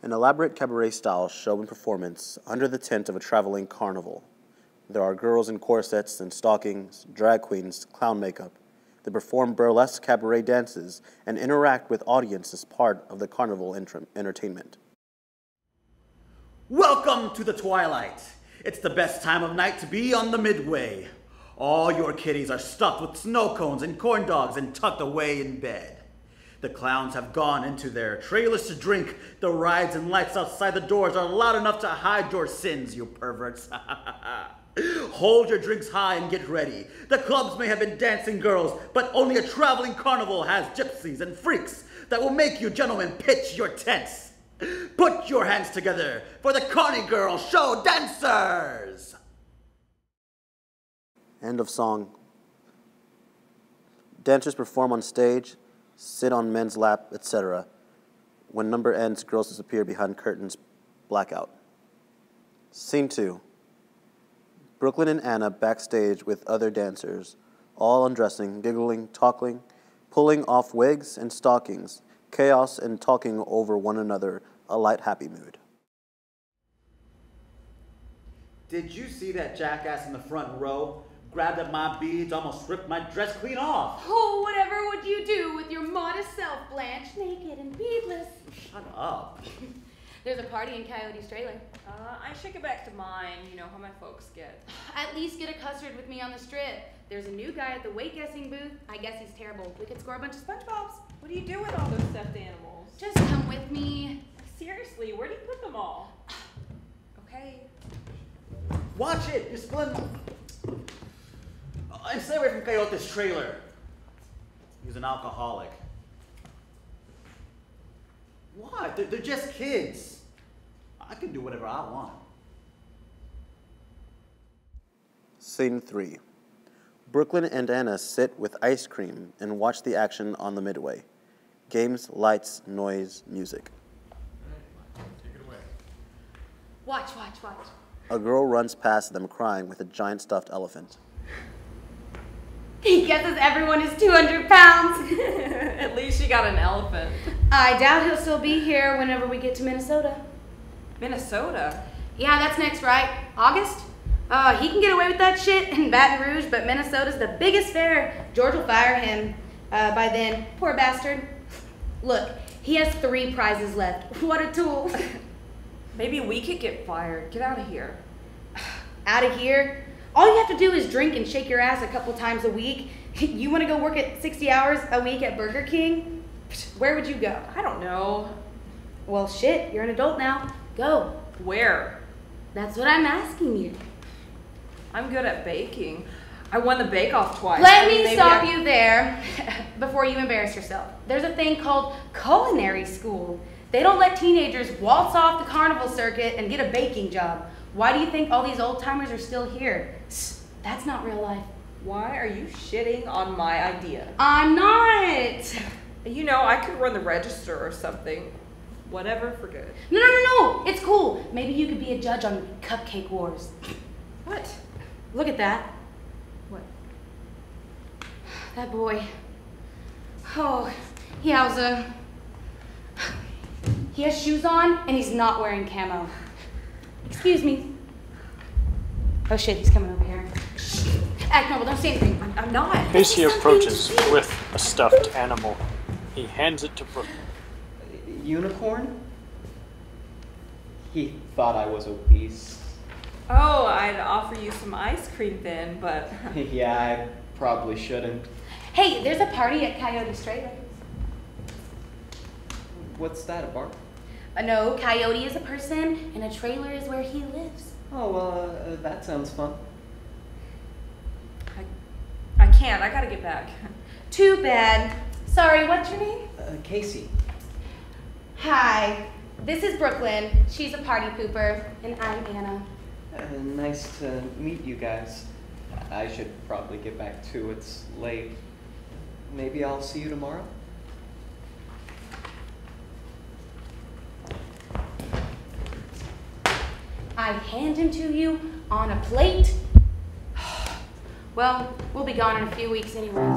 An elaborate cabaret-style show and performance under the tent of a traveling carnival. There are girls in corsets and stockings, drag queens, clown makeup. They perform burlesque cabaret dances and interact with audience as part of the carnival entertainment. Welcome to the twilight. It's the best time of night to be on the Midway. All your kiddies are stuffed with snow cones and corn dogs and tucked away in bed. The clowns have gone into their trailers to drink. The rides and lights outside the doors are loud enough to hide your sins, you perverts. Hold your drinks high and get ready. The clubs may have been dancing girls, but only a traveling carnival has gypsies and freaks that will make you gentlemen pitch your tents. Put your hands together for the Carny Girl Show Dancers! End of song. Dancers perform on stage, sit on men's lap, etc. When number ends, girls disappear behind curtains, blackout. Scene 2. Brooklyn and Anna backstage with other dancers, all undressing, giggling, talking, pulling off wigs and stockings, chaos and talking over one another, a light, happy mood. Did you see that jackass in the front row? Grabbed at my beads, almost ripped my dress clean off. Oh, whatever would you do with your modest self, Blanche, naked and beadless? Shut up. There's a party in Coyote's trailer. I should get back to mine. You know how my folks get. At least get a custard with me on the strip. There's a new guy at the weight guessing booth. I guess he's terrible. We could score a bunch of SpongeBobs. What do you do with all those stuffed animals? Just come with me. Seriously, where do you put them all? Okay. Watch it, you're spilling. And stay away from Coyote's trailer. He's an alcoholic. What? They're just kids. I can do whatever I want. Scene 3. Brooklyn and Anna sit with ice cream and watch the action on the Midway. Games, lights, noise, music. Take it away. Watch. A girl runs past them crying with a giant stuffed elephant. He guesses everyone is 200 pounds. At least she got an elephant. I doubt he'll still be here whenever we get to Minnesota. Minnesota? Yeah, that's next, right? August? He can get away with that shit in Baton Rouge, but Minnesota's the biggest fair. George will fire him by then. Poor bastard. Look, he has 3 prizes left. What a tool. Maybe we could get fired. Get out of here. Out of here? All you have to do is drink and shake your ass a couple times a week. You want to go work at 60 hours a week at Burger King? Where would you go? I don't know. Well, shit, you're an adult now. Go. Where? That's what I'm asking you. I'm good at baking. I won the bake-off twice. Let me stop you there before you embarrass yourself. There's a thing called culinary school. They don't let teenagers waltz off the carnival circuit and get a baking job. Why do you think all these old-timers are still here? That's not real life. Why are you shitting on my idea? I'm not. You know, I could run the register or something. Whatever for good. No. It's cool. Maybe you could be a judge on Cupcake Wars. What? Look at that. What? That boy. Oh, yowza. He has shoes on and he's not wearing camo. Excuse me. Oh shit, he's coming over here. Shh. Act normal, don't say anything. I'm not. Casey approaches with a stuffed animal. He hands it to Brooklyn. Unicorn? He thought I was obese. Oh, I'd offer you some ice cream then, but... Yeah, I probably shouldn't. Hey, there's a party at Coyote's trailer. What's that, a bar? No, Coyote is a person, and a trailer is where he lives. Oh, well, that sounds fun. I can't. I gotta get back. Too bad. Sorry, what's your name? Casey. Hi, this is Brooklyn. She's a party pooper, and I'm Anna. Nice to meet you guys. I should probably get back too. It's late. Maybe I'll see you tomorrow? I hand him to you on a plate. Well, we'll be gone in a few weeks anyways.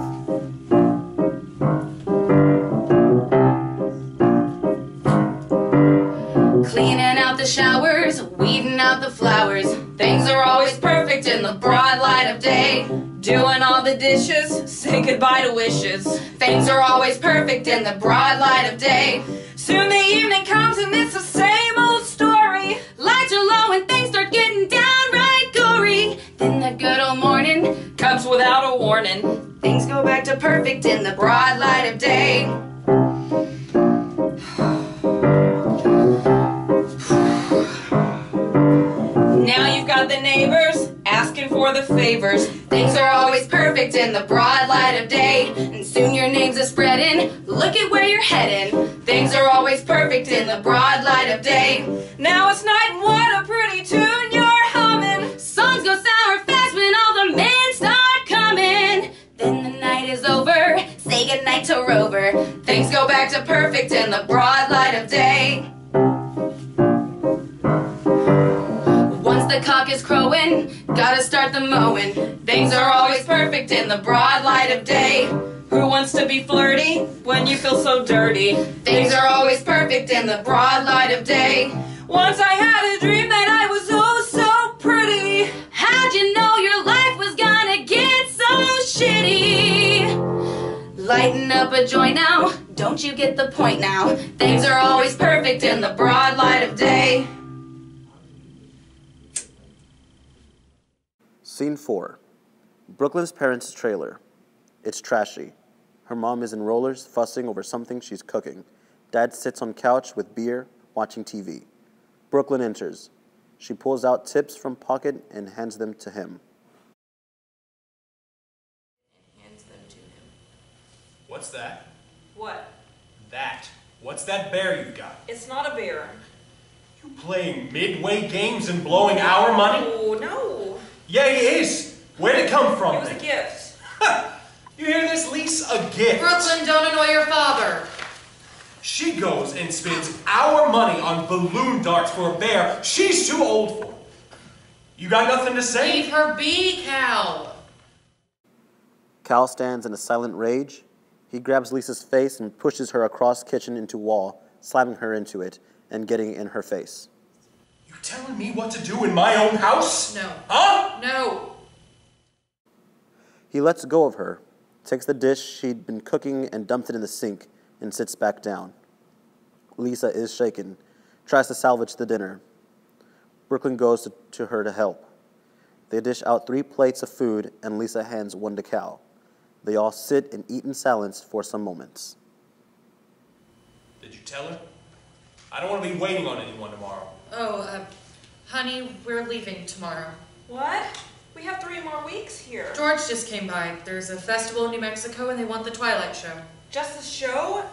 dishes, say goodbye to wishes. Things are always perfect in the broad light of day. Soon the evening comes and it's the same old story. Lights are low and things start getting downright gory. Then the good old morning comes without a warning. Things go back to perfect in the broad light of day. Now you've got the neighbors asking for the favors. Things are always perfect in the broad light of day. And soon your name's a spreading. Look at where you're heading. Things are always perfect in the broad light of day. Now it's night and what a pretty tune you're humming. Songs go sour fast when all the men start coming. Then the night is over. Say goodnight to Rover. Things go back to perfect in the broad light of day. Once the cock is crowing, gotta start the mowing. Things are always perfect in the broad light of day. Who wants to be flirty when you feel so dirty? Things are always perfect in the broad light of day. Once I had a dream that I was oh so pretty. How'd you know your life was gonna get so shitty? Lighten up a joint now, don't you get the point now? Things are always perfect in the broad light of day. Scene 4. Brooklyn's parents' trailer. It's trashy. Her mom is in rollers, fussing over something she's cooking. Dad sits on couch with beer, watching TV. Brooklyn enters. She pulls out tips from pocket and hands them to him. What's that? What? That. What's that bear you got? It's not a bear. You playing midway games and blowing our money? Oh, no. Yeah, he is. Where'd it come from? It was a gift. You hear this, Lisa? A gift. Brooklyn, don't annoy your father. She goes and spends our money on balloon darts for a bear she's too old for. You got nothing to say? Leave her be, Cal. Cal stands in a silent rage. He grabs Lisa's face and pushes her across kitchen into wall, slamming her into it and getting in her face. You telling me what to do in my own house? No. Huh? No. He lets go of her, takes the dish she'd been cooking and dumps it in the sink, and sits back down. Lisa is shaken, tries to salvage the dinner. Brooklyn goes to her to help. They dish out 3 plates of food, and Lisa hands one to Cal. They all sit and eat in silence for some moments. Did you tell her? I don't want to be waiting on anyone tomorrow. Oh, honey, we're leaving tomorrow. What? We have 3 more weeks here. George just came by. There's a festival in New Mexico and they want the Twilight show. Just a show?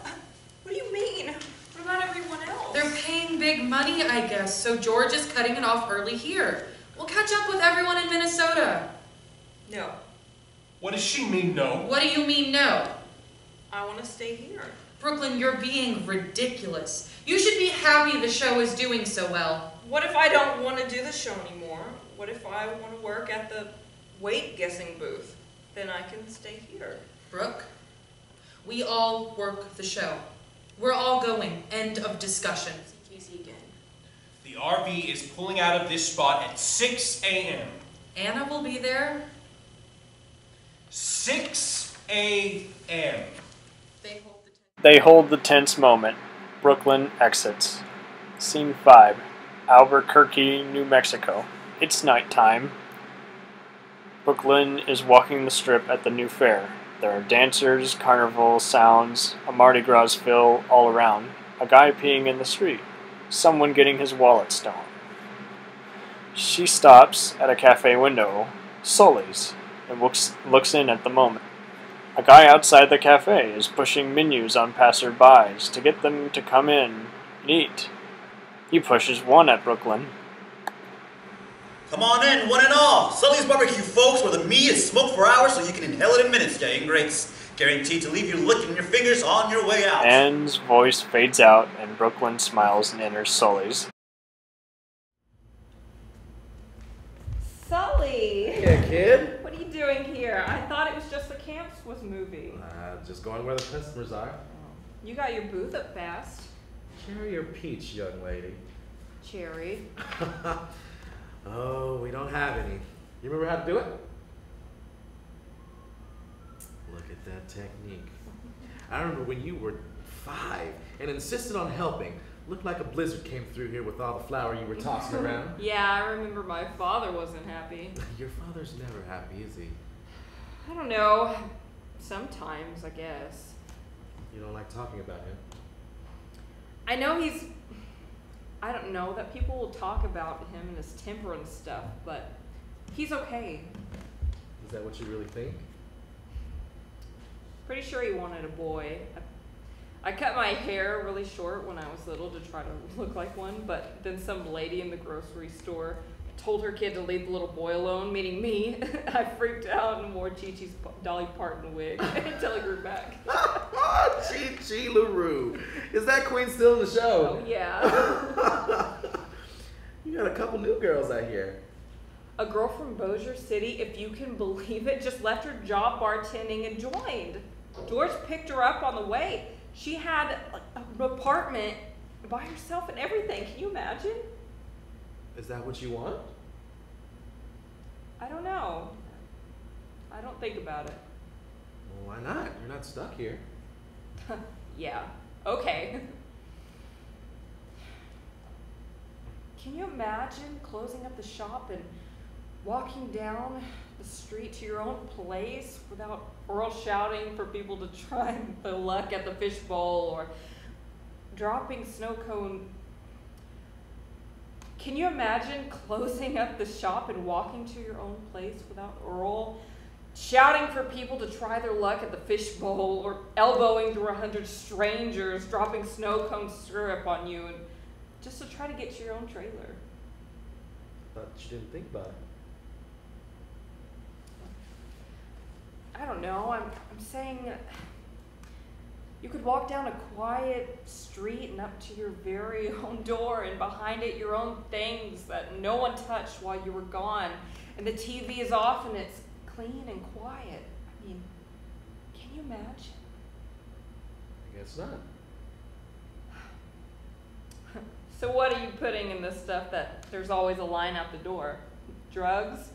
What do you mean? What about everyone else? They're paying big money, I guess, so George is cutting it off early here. We'll catch up with everyone in Minnesota. No. What does she mean, no? What do you mean, no? I want to stay here. Brooklyn, you're being ridiculous. You should be happy the show is doing so well. What if I don't want to do the show anymore? What if I want to work at the weight guessing booth? Then I can stay here. Brooke, we all work the show. We're all going. End of discussion. Casey again. The RV is pulling out of this spot at 6 a.m. Anna will be there. 6 a.m. They hold the tense moment. Brooklyn exits. Scene 5. Albuquerque, New Mexico. It's nighttime. Brooklyn is walking the strip at the new fair. There are dancers, carnival sounds, a Mardi Gras feel all around. A guy peeing in the street. Someone getting his wallet stolen. She stops at a cafe window, Sully's, and looks in at the moment. A guy outside the cafe is pushing menus on passerbys to get them to come in and eat. He pushes one at Brooklyn. Come on in, one and all. Sully's Barbecue, folks, where the meat is smoked for hours so you can inhale it in minutes. Yeah, ingrates. Guaranteed to leave you licking your fingers on your way out. Anne's voice fades out and Brooklyn smiles and enters Sully's. Sully! Hey, kid. What are you doing here? I thought it was just the Camps was movie. Just going where the customers are. You got your booth up fast. Cherry or peach, young lady? Cherry. Oh, we don't have any. You remember how to do it? Look at that technique. I remember when you were 5 and insisted on helping. Looked like a blizzard came through here with all the flour you were tossing around. Yeah, I remember my father wasn't happy. Your father's never happy, is he? I don't know. Sometimes, I guess. You don't like talking about him? I know I don't know that people will talk about him and his temper and stuff, but he's okay. Is that what you really think? Pretty sure he wanted a boy. I cut my hair really short when I was little to try to look like one, but then some lady in the grocery store told her kid to leave the little boy alone, meaning me. I freaked out and wore Chi-Chi's Dolly Parton wig until he grew back. Chi-Chi LaRue. Is that queen still in the show? Oh, yeah. You got a couple new girls out here. A girl from Bossier City, if you can believe it, just left her job bartending and joined. George picked her up on the way. She had an apartment by herself and everything. Can you imagine? Is that what you want? I don't know. I don't think about it. Well, why not? You're not stuck here. Yeah, okay. Can you imagine closing up the shop and walking down the street to your own place without Earl shouting for people to try their luck at the fishbowl or dropping snow cone? Can you imagine closing up the shop and walking to your own place without Earl shouting for people to try their luck at the fishbowl or elbowing through 100 strangers, dropping snow cone syrup on you and just to try to get to your own trailer? Thought you didn't think about it. I don't know. I'm saying you could walk down a quiet street and up to your very own door, and behind it your own things that no one touched while you were gone. And the TV is off and it's clean and quiet. I mean, can you imagine? I guess not. So what are you putting in this stuff that there's always a line out the door? Drugs?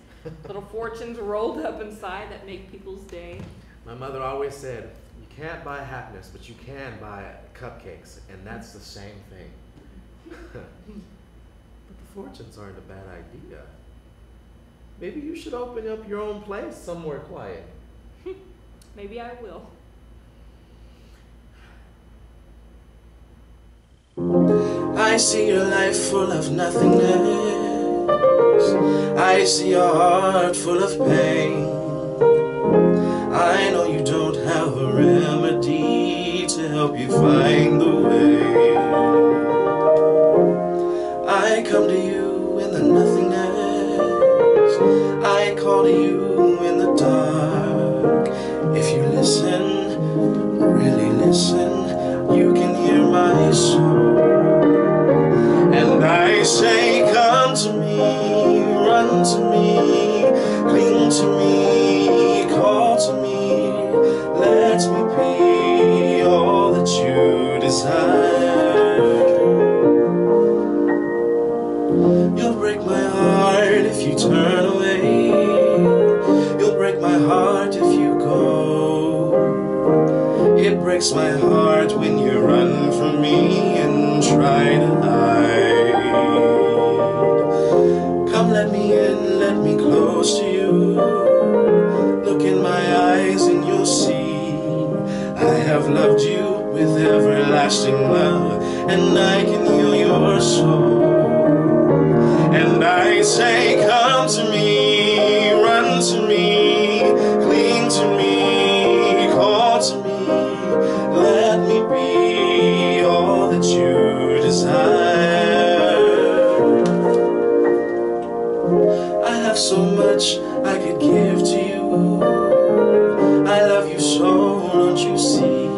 Little fortunes rolled up inside that make people's day? My mother always said, you can't buy happiness, but you can buy cupcakes, and that's the same thing. But the fortunes aren't a bad idea. Maybe you should open up your own place somewhere quiet. Maybe I will. I see your life full of nothingness. I see your heart full of pain. I know you don't have a remedy to help you find the way. I come to you in the nothingness. I call to you in the dark. If you listen, really listen, you can hear my soul. And I say, come to me, run to me, cling to me, call to me, let me be all that you desire. You'll break my heart if you turn away. You'll break my heart if you go. It breaks my heart when you run from me and try to hide. Come, let me in, let me close to you. Look in my eyes and you'll see I have loved you with everlasting love, and I can heal your soul. And I say, come to me, run to me, cling to me, call to me, let me be all that you desire. I have so much I could give to you. I love you so, don't you see?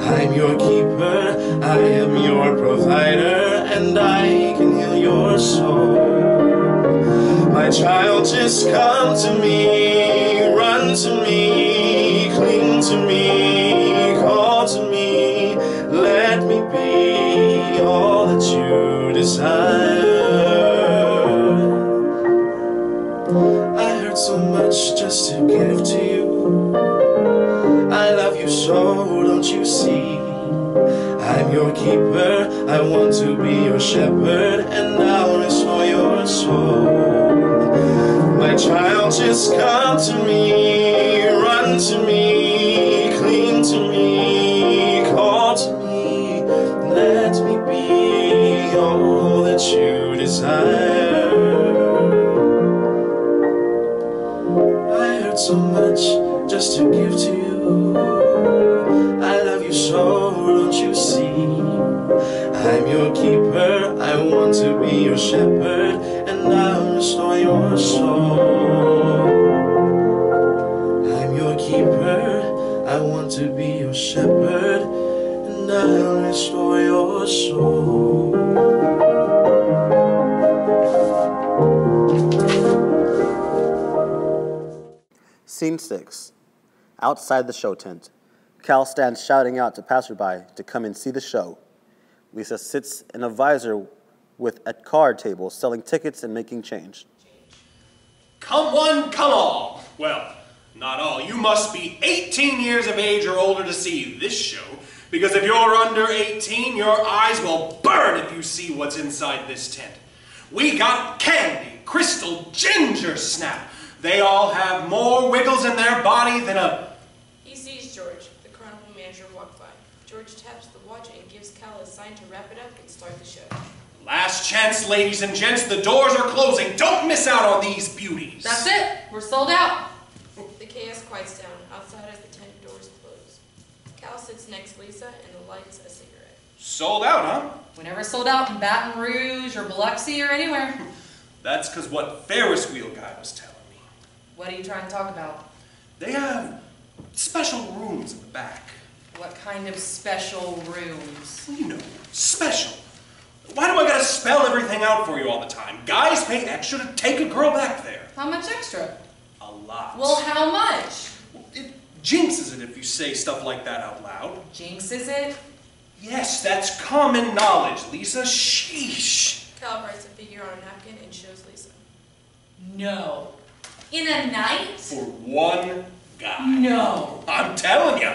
I'm your keeper, I am your provider, and I can heal your soul. My child, just come to me, run to me, cling to me, call to me, let me be all that you desire. I hurt so much just to give to you. don't you see? I'm your keeper, I want to be your shepherd, and I'll restore your soul. My child, just come to me, run to me, cling to me, call to me, let me be all that you desire. I hurt so much just to give to you. I love you so, don't you see? I'm your keeper, I want to be your shepherd, and I'll restore your soul. I'm your keeper, I want to be your shepherd, and I'll restore your soul. Scene 6. Outside the show tent. Cal stands shouting out to passerby to come and see the show. Lisa sits in a visor with a card table selling tickets and making change. Come one, come all. Well, not all. You must be 18 years of age or older to see this show, because if you're under 18, your eyes will burn if you see what's inside this tent. We got candy, crystal, ginger snap. They all have more wiggles in their body than a... He sees George, the carnival manager, walk by. George taps the watch and gives Cal a sign to wrap it up and start the show. Last chance, ladies and gents. The doors are closing. Don't miss out on these beauties. That's it. We're sold out. The chaos quiets down outside as the tent doors close. Cal sits next to Lisa and lights a cigarette. Sold out, huh? We never sold out in Baton Rouge or Biloxi or anywhere. That's because what Ferris wheel guy was telling me. What are you trying to talk about? They have special rooms in the back. What kind of special rooms? You know, special. Why do I gotta spell everything out for you all the time? Guys pay extra to take a girl back there. How much extra? A lot. Well, how much? It jinxes it if you say stuff like that out loud. Jinxes it? Yes, that's common knowledge, Lisa. Sheesh. Cal writes a figure on a napkin and shows Lisa. No. In a night? For one guy. No. I'm telling you.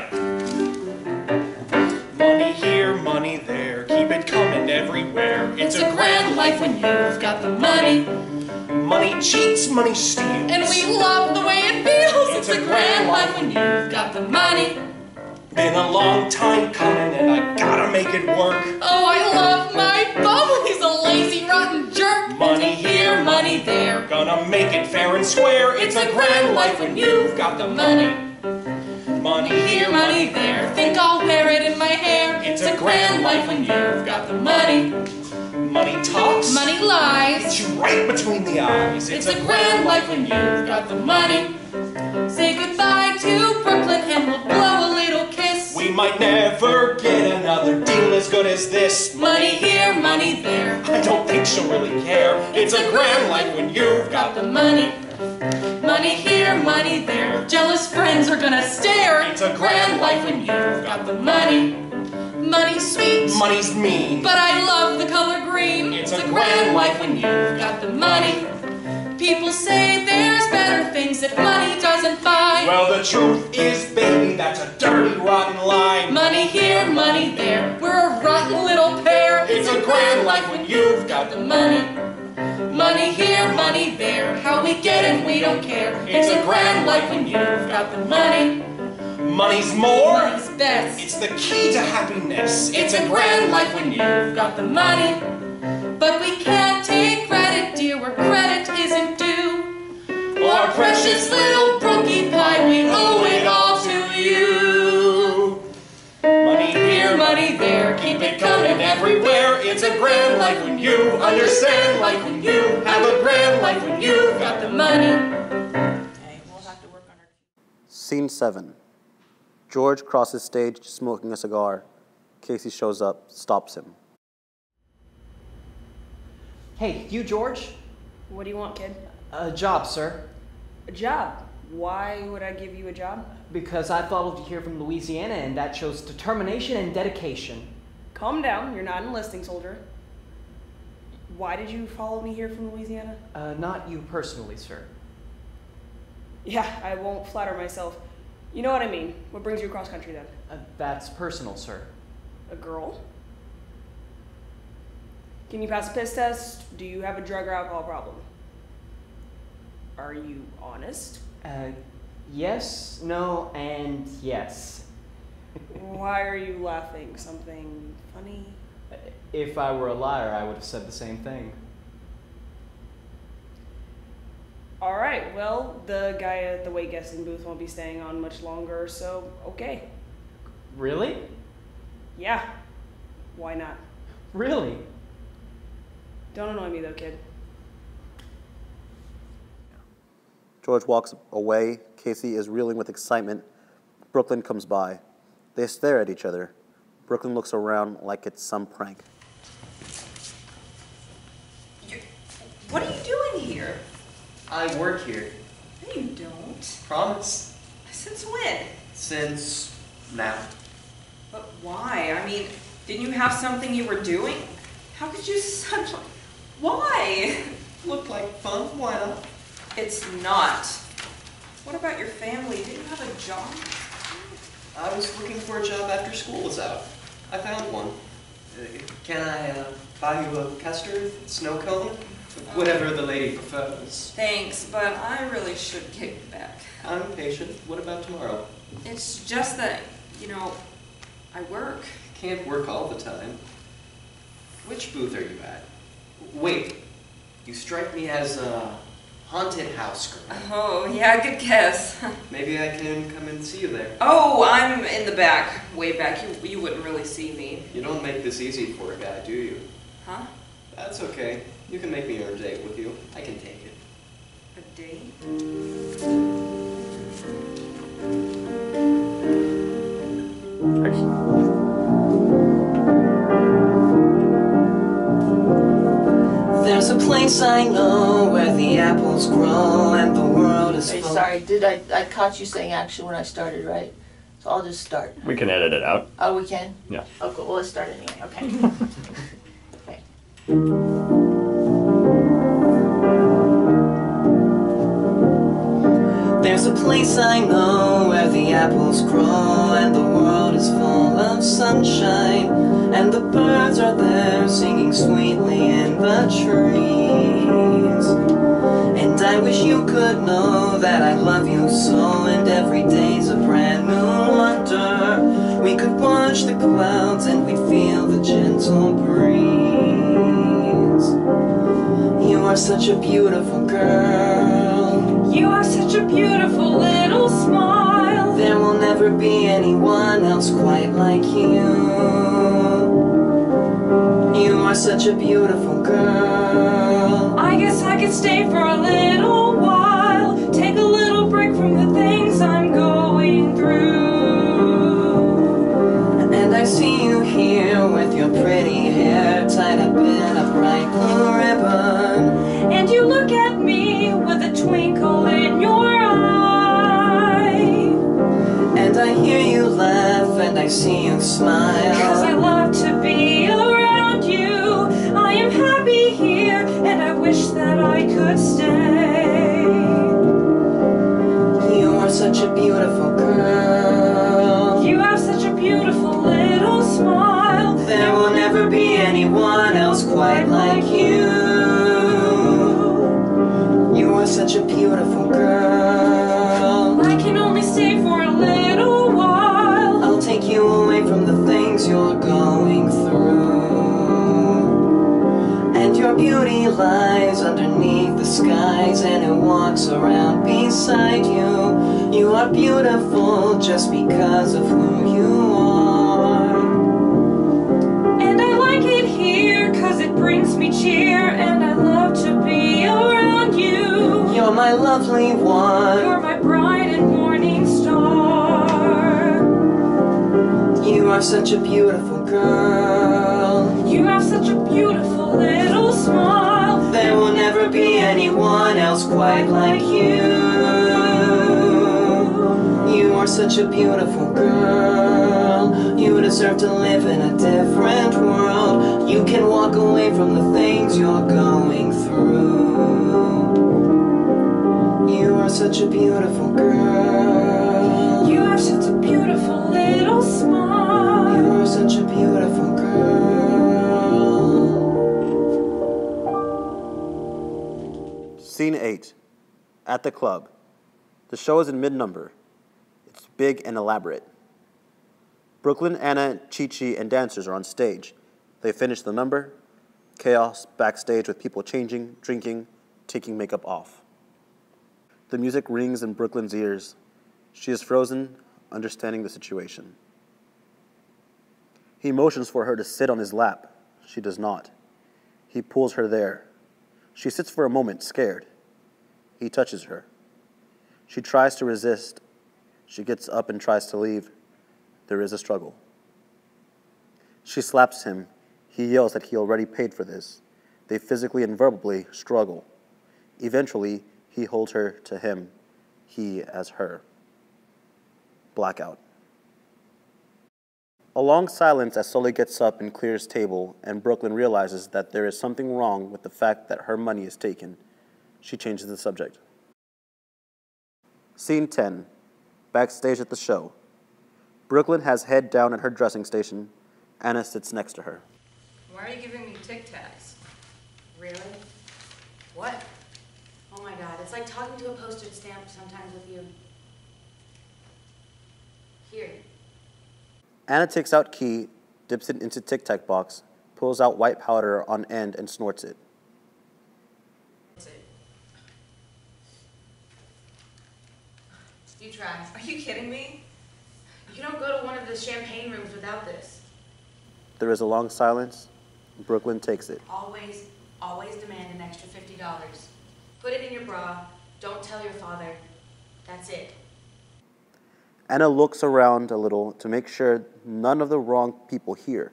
Money here, money there, keep it coming everywhere. It's a grand life when you've got the money. Money cheats, money steals. And we love the way it feels. It's a grand life when you've got the money. Been a long time coming and I gotta make it work. Oh, I love my bum. He's a lazy, rotten jerk. Money here, money there. Gonna make it fair and square. It's a grand life when you've got the money. Money Here, money there. Think I'll wear it in my hair. It's a grand life when you've got the money. Money talks. Money lies. Hits you right between the eyes. It's a grand life when you've got the money. Say goodbye to Brooklyn and we'll blow a little kiss. We might never get another deal as good as this. Money here, money there. I don't think she'll really care. It's a grand life when you've got the money. Money here, money there. Jealous friends are gonna stare. It's a grand life when you've got the money. Money's sweet. Money's mean. But I love the color green. It's a grand life when you've got the money. People say there's better things that money doesn't buy. Well, the truth is, baby, that's a dirty, rotten lie. Money here, money there. We're a rotten little pair. It's a grand life when you've got the money. Money here, money there. How we get it, we don't care. It's a grand life when you've got the money. Money's more. Money's best. It's the key to happiness. It's a grand life when you've got the money. But we can't take credit, dear, where credit isn't due. Our precious little brookie pie, we owe it all to you. Money here, money there, keep it coming everywhere. It's a grand life when you understand life when you have a grand life when you've got the money. Okay, we'll have to work on our... Scene 7. George crosses stage smoking a cigar. Casey shows up, stops him. Hey, you, George? What do you want, kid? A job, sir. A job? Why would I give you a job? Because I followed you here from Louisiana, and that shows determination and dedication. Calm down, you're not an enlisting soldier. Why did you follow me here from Louisiana? Not you personally, sir. Yeah, I won't flatter myself. You know what I mean. What brings you across country then? That's personal, sir. A girl? Can you pass a piss test? Do you have a drug or alcohol problem? Are you honest? Yes, no, and yes. Why are you laughing? Something funny? If I were a liar, I would have said the same thing. Alright, well, the guy at the weight guessing booth won't be staying on much longer, so okay. Really? Yeah. Why not? Really? Don't annoy me though, kid. George walks away. Casey is reeling with excitement. Brooklyn comes by. They stare at each other. Brooklyn looks around like it's some prank. What are you doing here? I work here. No, you don't. Promise. Since when? Since now. But why? I mean, didn't you have something you were doing? How could you such... Why? Looked like fun, why not? It's not. What about your family? Didn't you have a job? I was looking for a job after school was out. I found one. Can I buy you a custard, snow cone? Whatever the lady prefers. Thanks, but I really should get back. I'm patient. What about tomorrow? It's just that, you know, I work. Can't work all the time. Which booth are you at? Wait, you strike me as a haunted house girl. Oh, yeah, good guess. Maybe I can come and see you there. Oh, I'm in the back, way back. You wouldn't really see me. You don't make this easy for a guy, do you? Huh? That's okay. You can make me earn a date with you. I can take it. A date? There's a place I know where the apples grow and the world is Hey, full. sorry, I caught you saying action when I started, right? So I'll just start. We can edit it out. Oh, we can? Yeah. Oh, cool. Well, let's start anyway. Okay. Okay. There's a place I know where the apples grow and the world is full of sunshine, and the birds are there singing sweetly in the trees. And I wish you could know that I love you so, and every day's a brand new wonder. We could watch the clouds and we'd feel the gentle breeze. You are such a beautiful girl. You have such a beautiful little smile. There will never be anyone else quite like you. You are such a beautiful girl. I guess I could stay for a little while, take a little break from the things I'm going through. And I see you here with your pretty hair tied up in a bright blue ribbon. And you look at me with a twinkle in your eye. And I hear you laugh and I see you smile. 'Cause I love to be around you. I am happy here and I wish that I could stay. You are such a beautiful girl. You have such a beautiful little smile. There will never be anyone else quite like you. You are such a beautiful girl. I can only stay for a little while. I'll take you away from the things you're going through. And your beauty lies underneath the skies, and it walks around beside you. You are beautiful just because of who you are. And I like it here 'cause it brings me cheer, and I love to be around you. You're my lovely one. You're my bright and morning star. You are such a beautiful girl. You have such a beautiful little smile. There will never be anyone else quite like you. You are such a beautiful girl. You deserve to live in a different world. You can walk away from the things you're going through. You are such a beautiful girl. You You have such a beautiful little smile. You're such a beautiful girl. Scene 8. At the club. The show is in mid-number. It's big and elaborate. Brooklyn, Anna, Chi-Chi, and dancers are on stage. They finish the number. Chaos backstage with people changing, drinking, taking makeup off. The music rings in Brooklyn's ears. She is frozen, understanding the situation. He motions for her to sit on his lap. She does not. He pulls her there. She sits for a moment, scared. He touches her. She tries to resist. She gets up and tries to leave. There is a struggle. She slaps him. He yells that he already paid for this. They physically and verbally struggle. Eventually, he holds her to him, he as her. Blackout. A long silence as Sully gets up and clears table, and Brooklyn realizes that there is something wrong with the fact that her money is taken. She changes the subject. Scene 10. Backstage at the show. Brooklyn has head down at her dressing station. Anna sits next to her. Why are you giving me Tic Tacs? Really? What? Oh my God, it's like talking to a postage stamp sometimes with you. Here. Anna takes out key, dips it into Tic Tac box, pulls out white powder on end and snorts it. You try. Are you kidding me? You don't go to one of the champagne rooms without this. There is a long silence. Brooklyn takes it. Always, always demand an extra $50. Put it in your bra. Don't tell your father. That's it. Anna looks around a little to make sure none of the wrong people hear.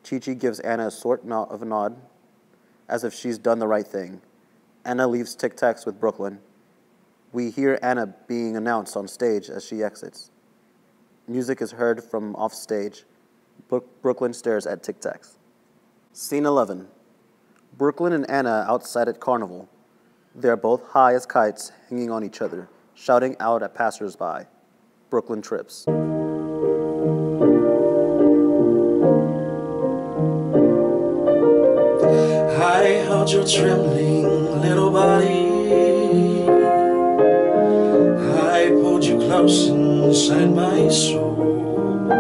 Chi-Chi gives Anna a sort of a nod, as if she's done the right thing. Anna leaves Tic Tacs with Brooklyn. We hear Anna being announced on stage as she exits. Music is heard from off stage. Brooklyn stares at Tic Tacs. Scene 11. Brooklyn and Anna outside at Carnival. They are both high as kites, hanging on each other, shouting out at passers-by. Brooklyn trips. I held your trembling little body. I pulled you close inside my soul. I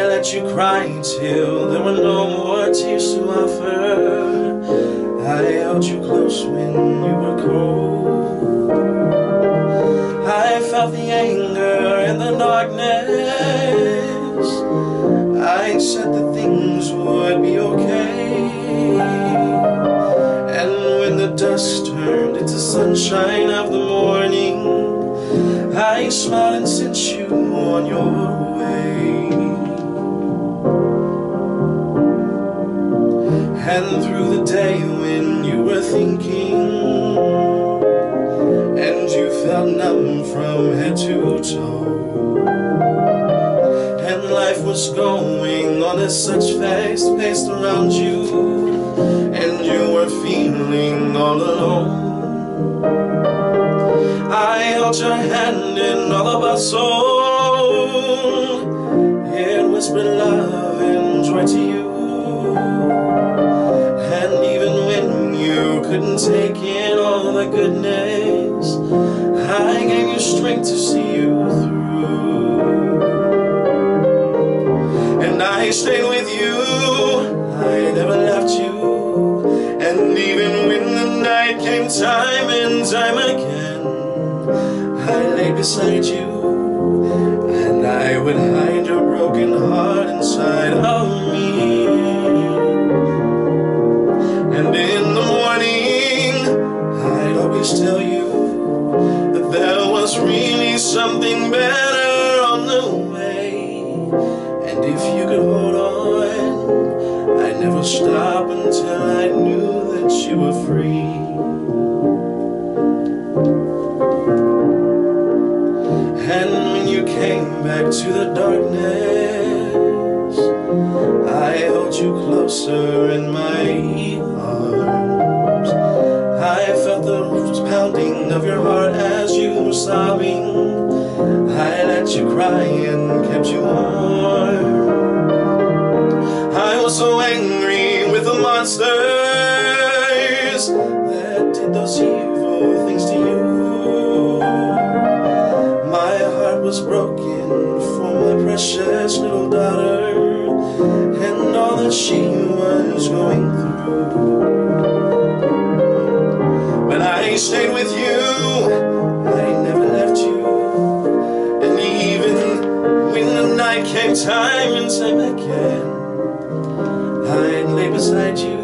let you cry till there were no more tears to offer. I held you close when you were cold. I felt the anger in the darkness. I said that things would be okay. And when the dust turned into sunshine of the morning, I smiled and sent you on your way. And through the day when you were thinking, and you felt numb from head to toe, and life was going on at such fast pace around you, and you were feeling all alone, I held your hand in all of our soul. It whispered love and joy to you. And even when you couldn't take in all the goodness, I gave you strength to see you through. And I stayed with you, I never left you. And even when the night came time and time again, I lay beside you, and I would hide your broken heart inside of me. And in the morning, I'd always tell you that there was really something better on the way. And if you could hold on, I'd never stop until I knew that you were free. And when you came back to the darkness, I held you closer in my arms. I felt the pounding of your heart as you were sobbing. let you cry and kept you warm. I was so angry with the monsters that did those evil things to you. My heart was broken for my precious little daughter and all that she was going through. But I stayed with you, I never left you. And even when the night came time and time again, I'd lay beside you,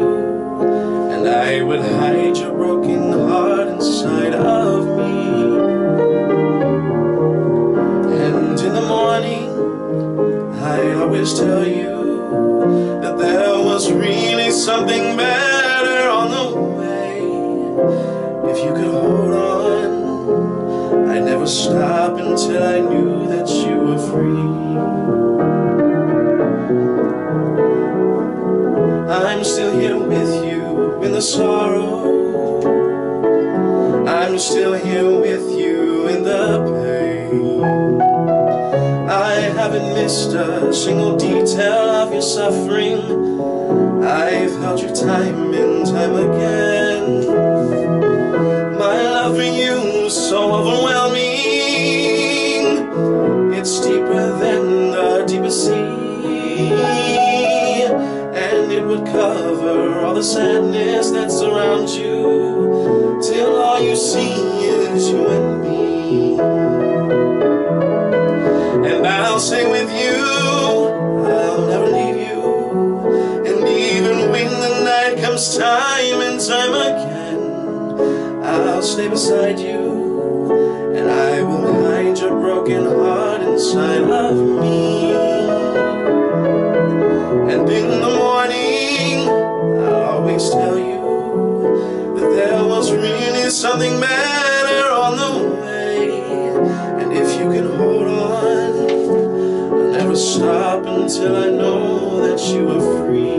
and I would hide your broken heart inside of me. And in the morning, I'd always tell you that there was really something better on the way. If you could hold on, I'd never stop until I knew that you were free. I'm still here with you in the sorrow. I'm still here with you in the pain. I haven't missed a single detail of your suffering. I've held you time and time again. My love for you is so overwhelming. It's deeper than the deepest sea, and it would cover all the sadness that surrounds you, till all you see is you and me. And I'll stay with you, I'll never leave you. And even when the night comes time and time again, I'll stay beside you, and I will hide your broken heart inside of me. And in the morning, I'll always tell you that there was really something better on the way. And if you can hold on, I'll never stop until I know that you are free.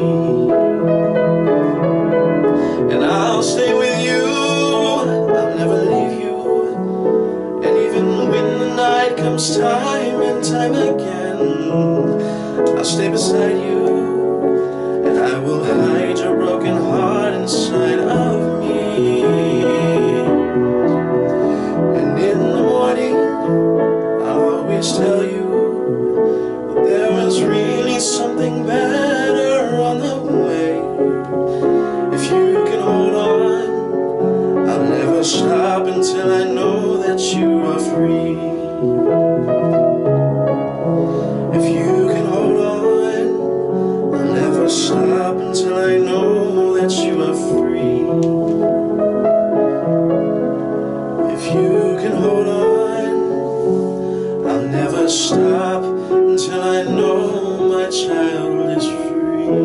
And I'll stay with you, I'll never leave you. And even when the night comes time and time again, I'll stay beside you, and I will hide your broken heart inside of me. And in the morning, I'll always tell you that there was really something better on the way. If you can hold on, I'll never stop until I know that you are free. If you can hold on, I'll never stop until I know that you are free. If you can hold on, I'll never stop until I know my child is free.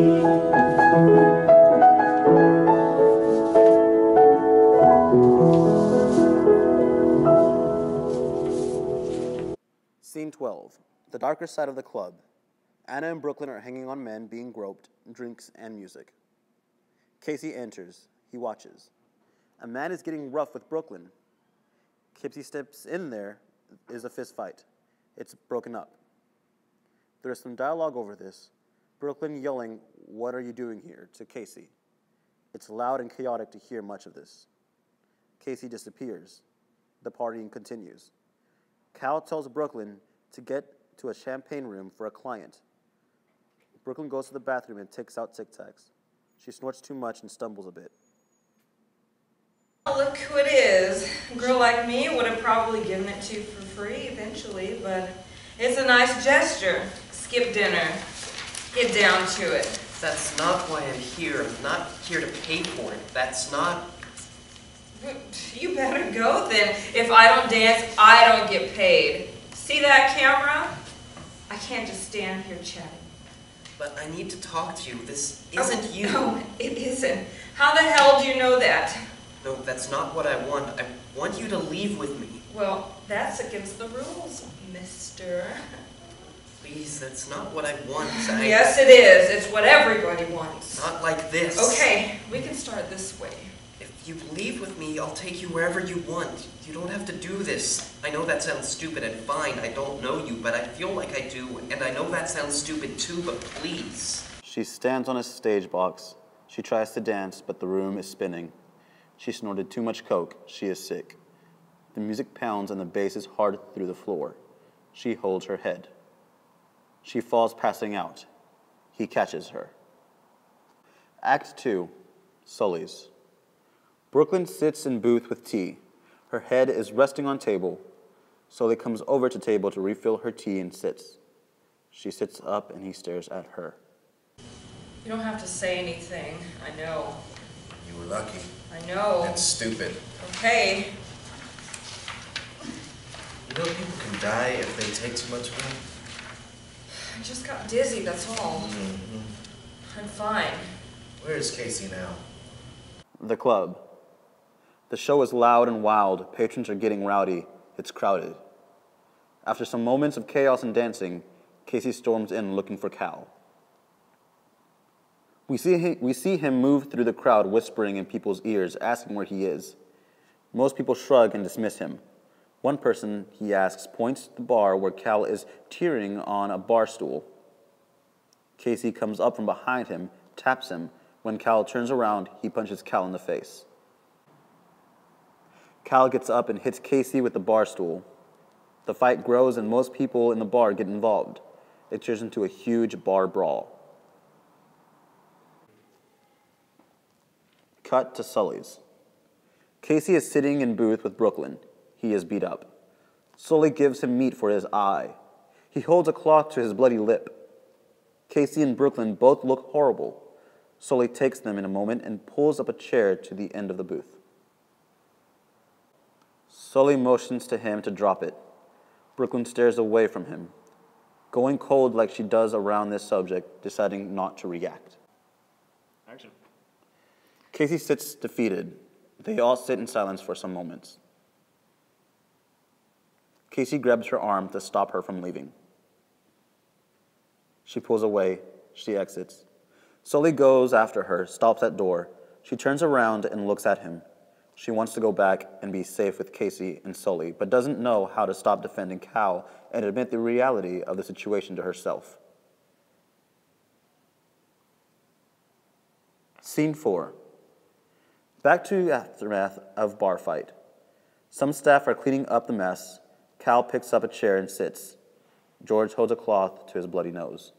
Scene 12. The darker side of the club. Anna and Brooklyn are hanging on men, being groped, drinks, and music. Casey enters. He watches. A man is getting rough with Brooklyn. Casey steps in. There is a fist fight. It's broken up. There is some dialogue over this. Brooklyn yelling, "What are you doing here?" to Casey. It's loud and chaotic to hear much of this. Casey disappears. The partying continues. Cal tells Brooklyn to get to a champagne room for a client. Brooklyn goes to the bathroom and takes out Tic Tacs. She snorts too much and stumbles a bit. Oh, look who it is. A girl like me would have probably given it to you for free eventually, but it's a nice gesture. Skip dinner. Get down to it. That's not why I'm here. I'm not here to pay for it. That's not... You better go then. If I don't dance, I don't get paid. See that camera? I can't just stand here chatting. But I need to talk to you. This isn't you. No, it isn't. How the hell do you know that? No, that's not what I want. I want you to leave with me. Well, that's against the rules, mister. Please, that's not what I want. Yes, it is. It's what everybody wants. Not like this. Okay, we can start this way. If you leave with me, I'll take you wherever you want. You don't have to do this. I know that sounds stupid and fine. I don't know you, but I feel like I do, and I know that sounds stupid too, but please. She stands on a stage box. She tries to dance, but the room is spinning. She snorted too much coke. She is sick. The music pounds and the bass is hard through the floor. She holds her head. She falls passing out. He catches her. Act 2, Sully's. Brooklyn sits in booth with tea. Her head is resting on table. Sully comes over to table to refill her tea and sits. She sits up and he stares at her. You don't have to say anything. I know. You were lucky. I know. That's stupid. Okay. You know people can die if they take too much rum? I just got dizzy, that's all. I'm fine. Where is Casey now? The club. The show is loud and wild. Patrons are getting rowdy. It's crowded. After some moments of chaos and dancing, Casey storms in looking for Cal. We see him move through the crowd, whispering in people's ears, asking where he is. Most people shrug and dismiss him. One person, he asks, points to the bar where Cal is teetering on a bar stool. Casey comes up from behind him, taps him. When Cal turns around, he punches Cal in the face. Cal gets up and hits Casey with the bar stool. The fight grows and most people in the bar get involved. It turns into a huge bar brawl. Cut to Sully's. Casey is sitting in booth with Brooklyn. He is beat up. Sully gives him meat for his eye. He holds a cloth to his bloody lip. Casey and Brooklyn both look horrible. Sully takes them in a moment and pulls up a chair to the end of the booth. Sully motions to him to drop it. Brooklyn stares away from him, going cold like she does around this subject, deciding not to react. Action. Casey sits defeated. They all sit in silence for some moments. Casey grabs her arm to stop her from leaving. She pulls away. She exits. Sully goes after her, stops at door. She turns around and looks at him. She wants to go back and be safe with Casey and Sully, but doesn't know how to stop defending Cal and admit the reality of the situation to herself. Scene 4. Back to the aftermath of bar fight. Some staff are cleaning up the mess. Cal picks up a chair and sits. George holds a cloth to his bloody nose.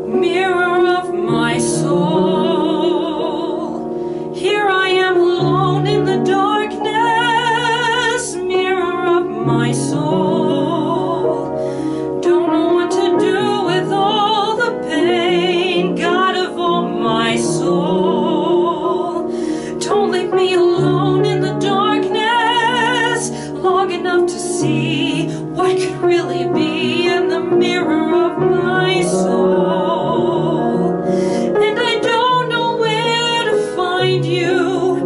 Mirror of my soul, here I am alone in the darkness. Mirror of my soul, don't know what to do with all the pain. God of all my soul, don't leave me alone in the darkness long enough to see what could really be in the mirror of my soul. And I don't know where to find you,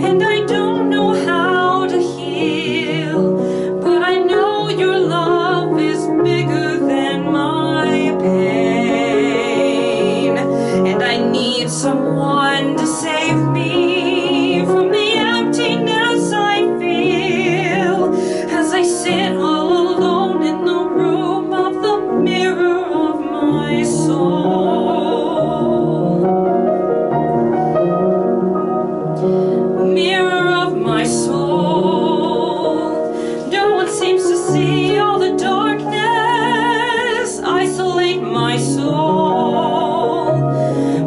and I don't know how to heal, but I know your love is bigger than my pain, and I need someone to save me from the emptiness I feel as I sit all alone in the room of the mirror of my soul. Mirror of my soul, no one seems to see all the darkness. Isolate my soul,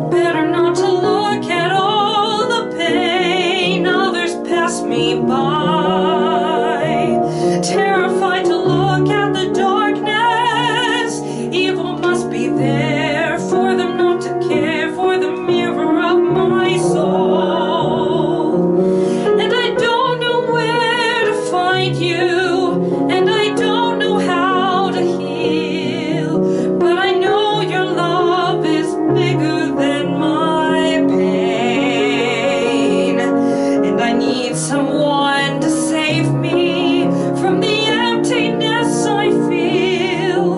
better not to look at all the pain. Others pass me by, terrified to look at the darkness. Evil must be there for them not to care for the mirror of my soul. And I don't know where to find you, and I don't know how to heal, but I know your love is bigger than my pain, and I need someone to save me from the emptiness I feel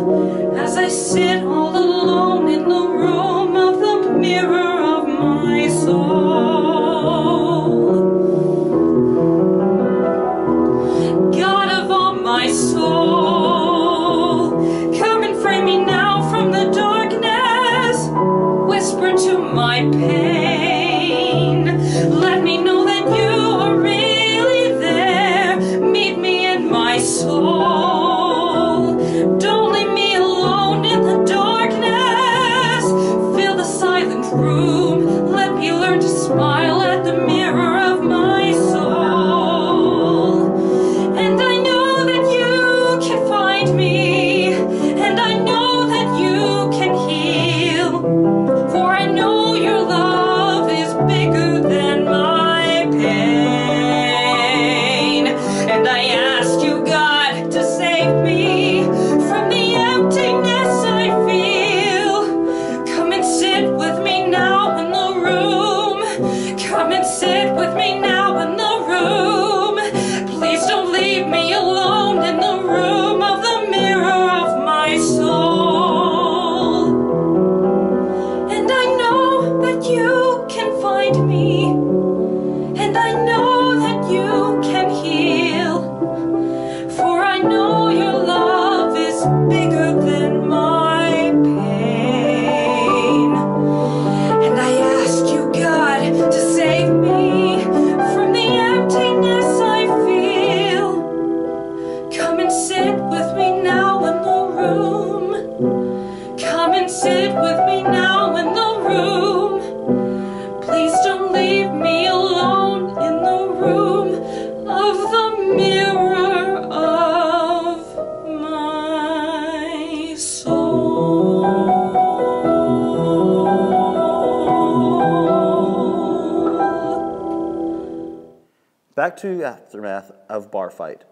Back to aftermath of bar fight.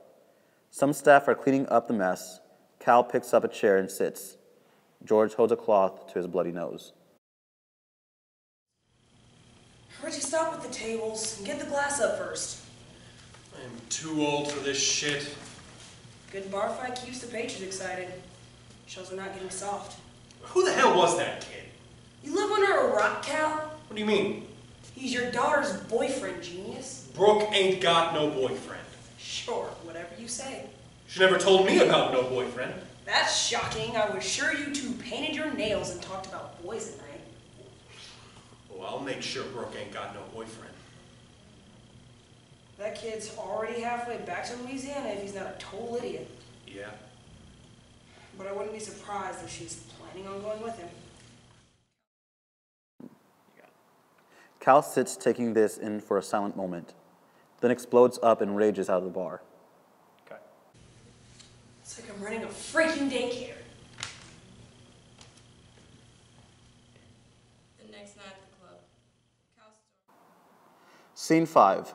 Some staff are cleaning up the mess. Cal picks up a chair and sits. George holds a cloth to his bloody nose. Reggie, stop with the tables and get the glass up first. I'm too old for this shit. Good bar fight keeps the patrons excited. Shows they're not getting soft. Who the hell was that kid? You live under a rock, Cal? What do you mean? He's your daughter's boyfriend, genius. Brooke ain't got no boyfriend. Sure, whatever you say. She never told me about no boyfriend. That's shocking. I was sure you two painted your nails and talked about boys at night. Well, I'll make sure Brooke ain't got no boyfriend. That kid's already halfway back to Louisiana if he's not a total idiot. Yeah. But I wouldn't be surprised if she's planning on going with him. Cal sits taking this in for a silent moment, then explodes up and rages out of the bar. Okay. It's like I'm running a freaking daycare. The next night at the club. Scene 5.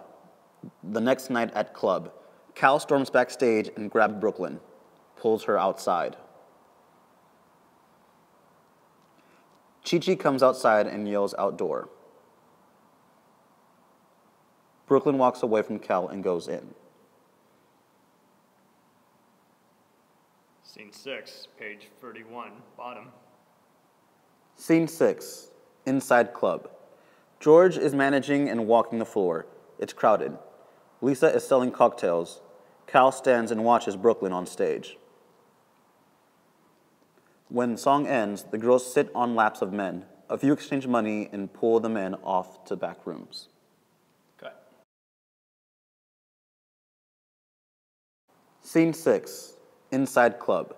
The next night at club. Cal storms backstage and grabs Brooklyn, pulls her outside. Chi-Chi comes outside and yells outdoor. Brooklyn walks away from Cal and goes in. Scene 6, page 31, bottom. Scene 6. Inside club. George is managing and walking the floor. It's crowded. Lisa is selling cocktails. Cal stands and watches Brooklyn on stage. When the song ends, the girls sit on laps of men. A few exchange money and pull the men off to back rooms. Okay. Scene 6. Inside club.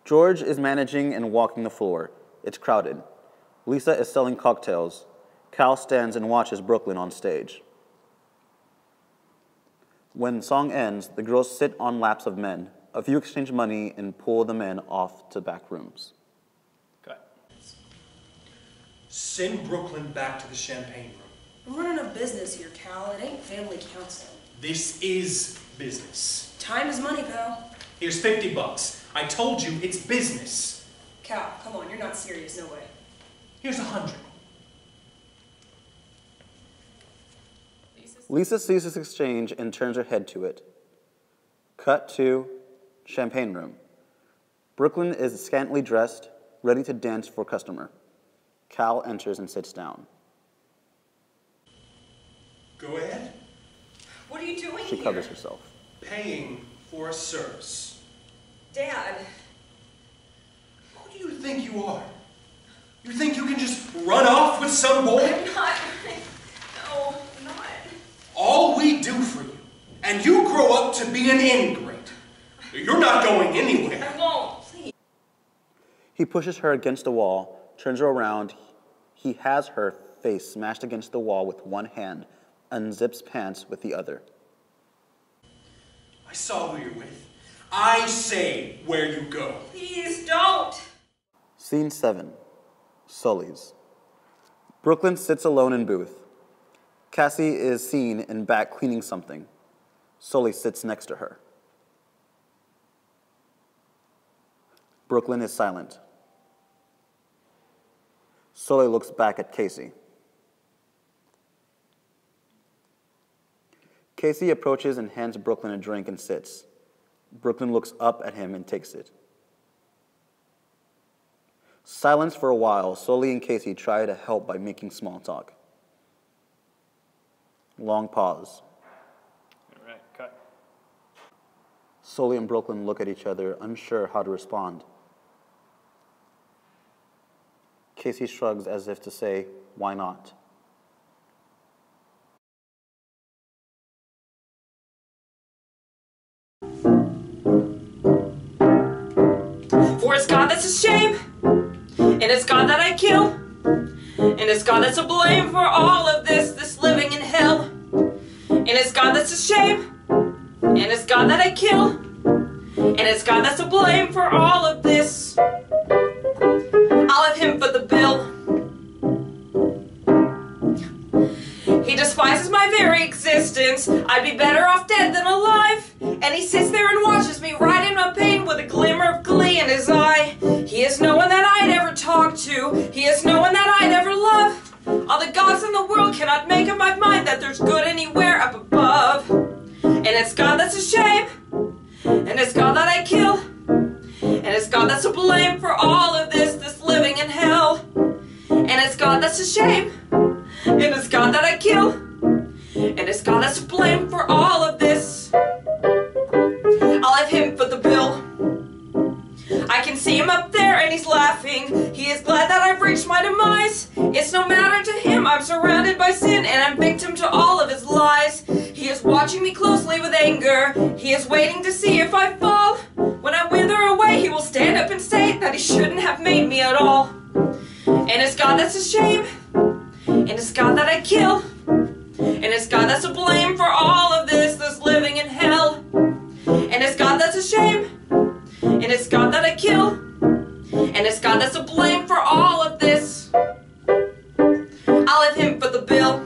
George is managing and walking the floor. It's crowded. Lisa is selling cocktails. Cal stands and watches Brooklyn on stage. When the song ends, the girls sit on laps of men. A few exchange money and pull the men off to back rooms. Okay. Send Brooklyn back to the champagne room. We're running a business here, Cal. It ain't family counseling. This is business. Time is money, pal. Here's $50. I told you it's business. Cal, come on, you're not serious, no way. Here's 100. Lisa sees this exchange and turns her head to it. Cut to champagne room. Brooklyn is scantily dressed, ready to dance for customer. Cal enters and sits down. Go ahead. What are you doing She here? covers herself. Paying for a service. Dad. Who do you think you are? You think you can just run off with some boy? I'm not. No, I'm not. All we do for you, and you grow up to be an ingrate. You're not going anywhere. I won't, please. He pushes her against the wall, turns her around. He has her face smashed against the wall with one hand, unzips pants with the other. I saw who you're with. I say where you go. Please don't. Scene 7. Sully's. Brooklyn sits alone in booth. Cassie is seen in back cleaning something. Sully sits next to her. Brooklyn is silent. Sully looks back at Casey. Casey approaches and hands Brooklyn a drink and sits. Brooklyn looks up at him and takes it. Silence for a while. Sully and Casey try to help by making small talk. Long pause. All right, cut. Sully and Brooklyn look at each other, unsure how to respond. Casey shrugs as if to say, why not? For it's God that's a shame, and it's God that I kill, and it's God that's to blame for all of this living in hell. And it's God that's a shame, and it's God that I kill, and it's God that's to blame for all of this. I'll have him for the bill. He despises my very existence. existence. I'd be better off dead than alive. And he sits there and watches me ride in my pain with a glimmer of glee in his eye. He is no one that I'd ever talk to. He is no one that I'd ever love. All the gods in the world cannot make up my mind that there's good anywhere up above. And it's God that's a shame. And it's God that I kill. And it's God that's to blame for all of this living in hell. And it's God that's a shame. And it's God that I kill. And it's God that's to blame for all of this. I'll have him foot the bill. I can see him up there and he's laughing. He is glad that I've reached my demise. It's no matter to him, I'm surrounded by sin and I'm victim to all of his lies. He is watching me closely with anger. He is waiting to see if I fall. When I wither away, he will stand up and say that he shouldn't have made me at all. And it's God that's a shame. And it's God that I kill. And it's God that's to blame for all of this living in hell. And it's God that's a shame. And it's God that I kill. And it's God that's to blame for all of this. I'll have him foot the bill.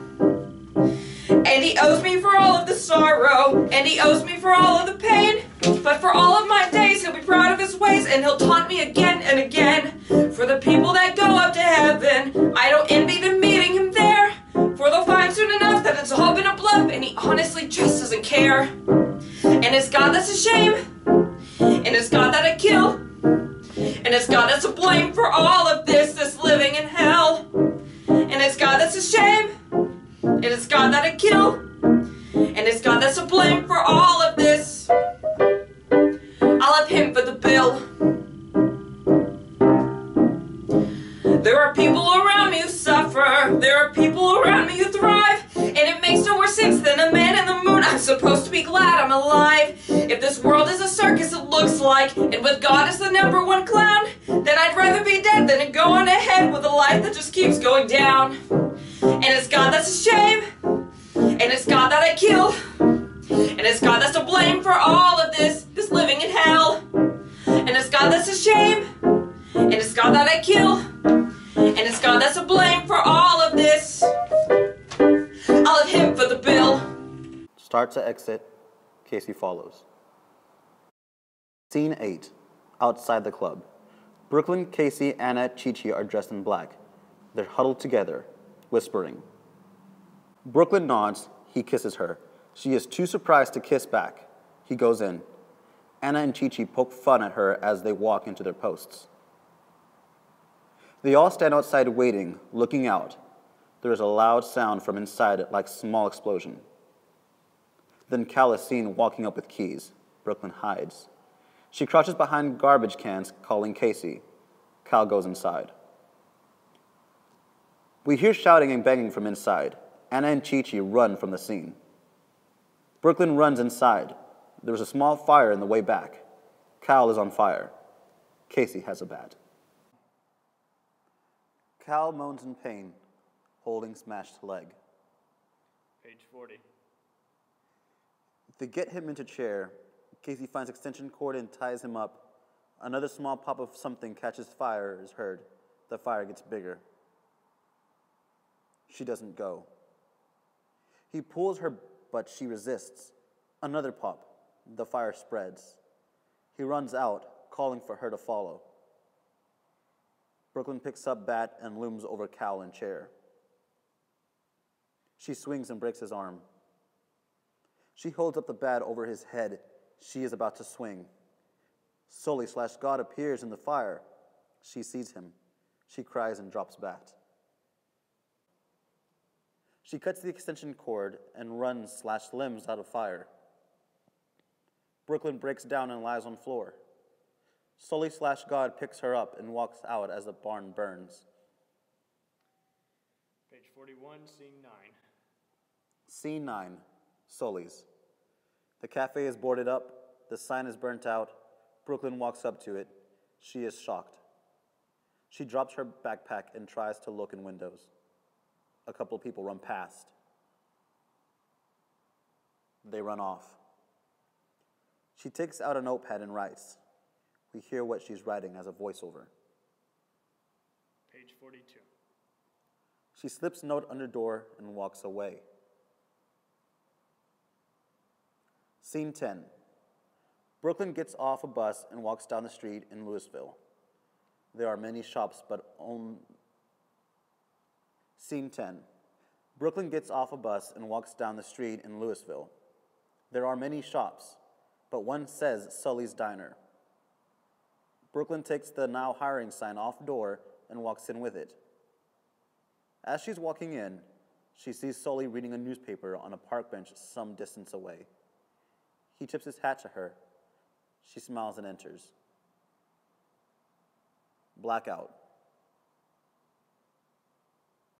And he owes me for all of the sorrow. And he owes me for all of the pain. But for all of my days, he'll be proud of his ways. And he'll taunt me again and again. For the people that go up to heaven, I don't envy them meeting him there. For they'll find soon enough that it's all been a bluff. And he honestly just doesn't care. And it's God that's a shame. And it's God that I kill. And it's God that's to blame for all of this living in hell. And it's God that's a shame. And it's God that I kill. And it's God that's to blame for all of this. I'll have him for the bill. There are people around me who suffer. There are people around me who thrive. And it makes no more sense than a man in the moon. I'm supposed to be glad I'm alive. If this world is a circus, it looks like, and with God as the #1 clown, then I'd rather be dead than to go on ahead with a life that just keeps going down. And it's God that's a shame. And it's God that I kill. And it's God that's to blame for all of this living in hell. And it's God that's a shame. And it's God that I kill. And it's God that's to blame for all of this. I'll have him for the bill. Start to exit. Casey follows. Scene 8. Outside the club. Brooklyn, Casey, Anna, Chi-Chi are dressed in black. They're huddled together, whispering. Brooklyn nods. He kisses her. She is too surprised to kiss back. He goes in. Anna and Chi-Chi poke fun at her as they walk into their posts. They all stand outside waiting, looking out. There is a loud sound from inside like a small explosion. Then Cal is seen walking up with keys. Brooklyn hides. She crouches behind garbage cans, calling Casey. Cal goes inside. We hear shouting and banging from inside. Anna and Chi-Chi run from the scene. Brooklyn runs inside. There is a small fire in the way back. Cal is on fire. Casey has a bat. Cal moans in pain, holding smashed leg. Page 40. They get him into chair. Casey finds extension cord and ties him up. Another small pop of something catches fire is heard. The fire gets bigger. She doesn't go. He pulls her, but she resists. Another pop. The fire spreads. He runs out, calling for her to follow. Brooklyn picks up bat and looms over Cal and chair. She swings and breaks his arm. She holds up the bat over his head. She is about to swing. Sully/God appears in the fire. She sees him. She cries and drops bat. She cuts the extension cord and runs/limbs out of fire. Brooklyn breaks down and lies on floor. Sully/God picks her up and walks out as the barn burns. Page 41, scene 9. Scene 9, Sully's. The cafe is boarded up. The sign is burnt out. Brooklyn walks up to it. She is shocked. She drops her backpack and tries to look in windows. A couple of people run past. They run off. She takes out a notepad and writes. We hear what she's writing as a voiceover. Page 42. She slips note under door and walks away. Scene 10. Brooklyn gets off a bus and walks down the street in Louisville. There are many shops, but Scene 10. Brooklyn gets off a bus and walks down the street in Louisville. There are many shops, but one says Sully's Diner. Brooklyn takes the now hiring sign off door and walks in with it. As she's walking in, she sees Sully reading a newspaper on a park bench some distance away. He tips his hat to her. She smiles and enters. Blackout.